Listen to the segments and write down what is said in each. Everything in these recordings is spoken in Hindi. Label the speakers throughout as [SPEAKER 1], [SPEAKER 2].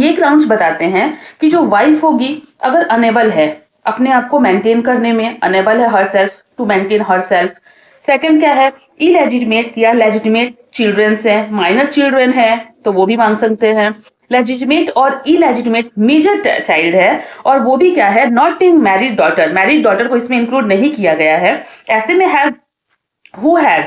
[SPEAKER 1] ये ग्राउंड्स बताते हैं कि जो वाइफ होगी अगर अनेबल है अपने आप को मेंटेन करने में, अनेबल है herself to maintain herself. Second क्या है, इलेजिटिमेट या लेजिटिमेट चिल्ड्रंस है, माइनर चिल्ड्रन है तो वो भी मांग सकते हैं। लेजिटिमेट और इलेजिटिमेट मेजर चाइल्ड है और वो भी क्या है, not in married daughter, married daughter को इसमें इंक्लूड नहीं किया गया है। ऐसे में have who has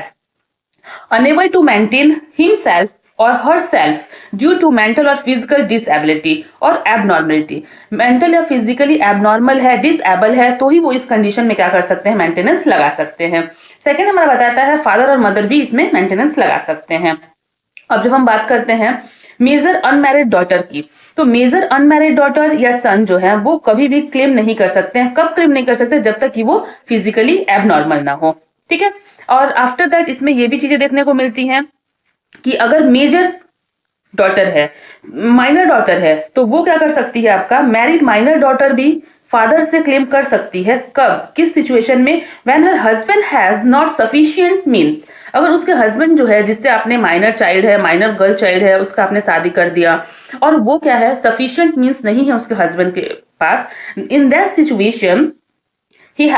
[SPEAKER 1] unable to maintain himself और herself ड्यू टू मेंटल और फिजिकल डिसएबिलिटी और एबनॉर्मलिटी। मेंटल या फिजिकली एबनॉर्मल है, डिसएबल है तो ही वो इस कंडीशन में क्या कर सकते हैं, मेंटेनेंस लगा सकते हैं। सेकंड हमारा बताता है फादर और मदर भी इसमें मेंटेनेंस लगा सकते हैं। अब जब हम बात करते हैं मेजर अनमैरिड डॉटर की, तो मेजर अनमैरिड डॉटर या सन जो है वो कभी भी क्लेम नहीं कर सकते हैं। कब क्लेम नहीं कर सकते, जब तक कि वो फिजिकली एबनॉर्मल ना हो, ठीक है। और आफ्टर दैट इसमें ये भी चीजें देखने को मिलती हैं कि अगर मेजर डॉटर है, माइनर डॉटर है, तो वो क्या कर सकती है, आपका मैरिड माइनर डॉटर भी फादर से क्लेम कर सकती है। कब, किस सिचुएशन में, when her husband has not sufficient means, अगर उसके हस्बैंड जो है जिससे आपने माइनर चाइल्ड है, माइनर गर्ल चाइल्ड है, उसका आपने शादी कर दिया और वो क्या है, सफिशिएंट मीन्स नहीं है उसके हस्बैंड के पास, in that situation she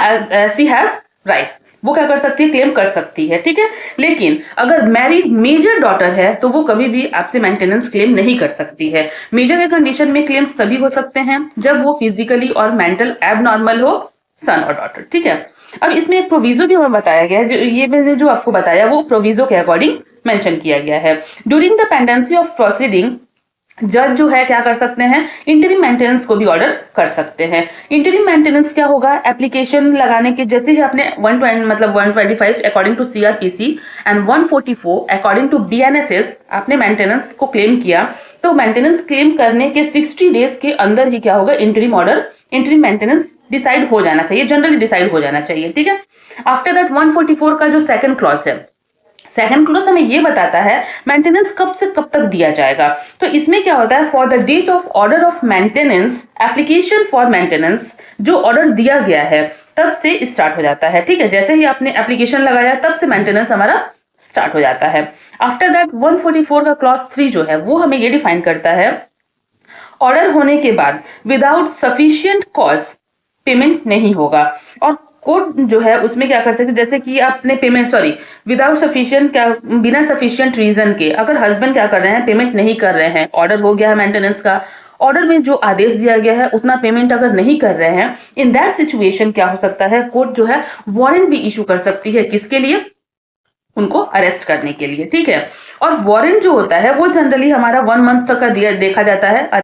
[SPEAKER 1] has right, वो क्या कर सकती है, क्लेम कर सकती है, ठीक है। लेकिन अगर मैरिड मेजर डॉटर है तो वो कभी भी आपसे मेंटेनेंस क्लेम नहीं कर सकती है। मेजर के कंडीशन में क्लेम्स तभी हो सकते हैं जब वो फिजिकली और मेंटल एबनॉर्मल हो, सन और डॉटर, ठीक है। अब इसमें एक प्रोविजो भी हमें बताया गया है, जो ये मैंने जो आपको बताया वो प्रोविजो के अकॉर्डिंग मेंशन किया गया है। During the pendency of proceeding, जज जो है क्या कर सकते हैं, इंटरिम मेंटेनेंस को भी ऑर्डर कर सकते हैं। इंटरिम मेंटेनेंस क्या होगा, एप्लीकेशन लगाने के जैसे ही आपने 125 according to CrPC and 144 according to BNSS आपने मेंटेनेंस को क्लेम किया, तो मेंटेनेंस क्लेम करने के 60 डेज के अंदर ही क्या होगा, interim order, interim maintenance decide हो जाना चाहिए, जनरली डिसाइड हो जाना चाहिए, ठीक है। आफ्टर दैट 144 का जो सेकंड क्लॉज है, सेकंड क्लॉज हमें ये बताता है मेंटेनेंस कब से कब तक दिया जाएगा। तो इसमें क्या होता है, for the date of order of maintenance, application for maintenance, जो ऑर्डर दिया गया है तब से स्टार्ट हो जाता है, ठीक है। जैसे ही आपने एप्लीकेशन लगाया तब से मेंटेनेंस हमारा स्टार्ट हो जाता है। आफ्टर दैट 144 का क्लॉज 3 जो है वो हमें ये डिफाइन करता है, ऑर्डर होने के बाद विदाउट सफिशिएंट कॉज पेमेंट नहीं होगा। और कोर्ट जो है उसमें क्या कर सकते हैं, जैसे कि आपने पेमेंट विदाउट सफिशिएंट, क्या बिना सफिशिएंट रीजन के अगर हस्बैंड क्या कर रहे हैं, पेमेंट नहीं कर रहे हैं, ऑर्डर हो गया है मेंटेनेंस का, ऑर्डर में जो आदेश दिया गया है उतना पेमेंट अगर नहीं कर रहे हैं, इन दैट सिचुएशन क्या हो सकता है, कोर्ट जो है वारंट भी इशू कर सकती है, किसके लिए, उनको अरेस्ट करने के लिए, ठीक है। और वारंट जो होता है वो जनरली हमारा 1 मंथ तक का देखा जाता है।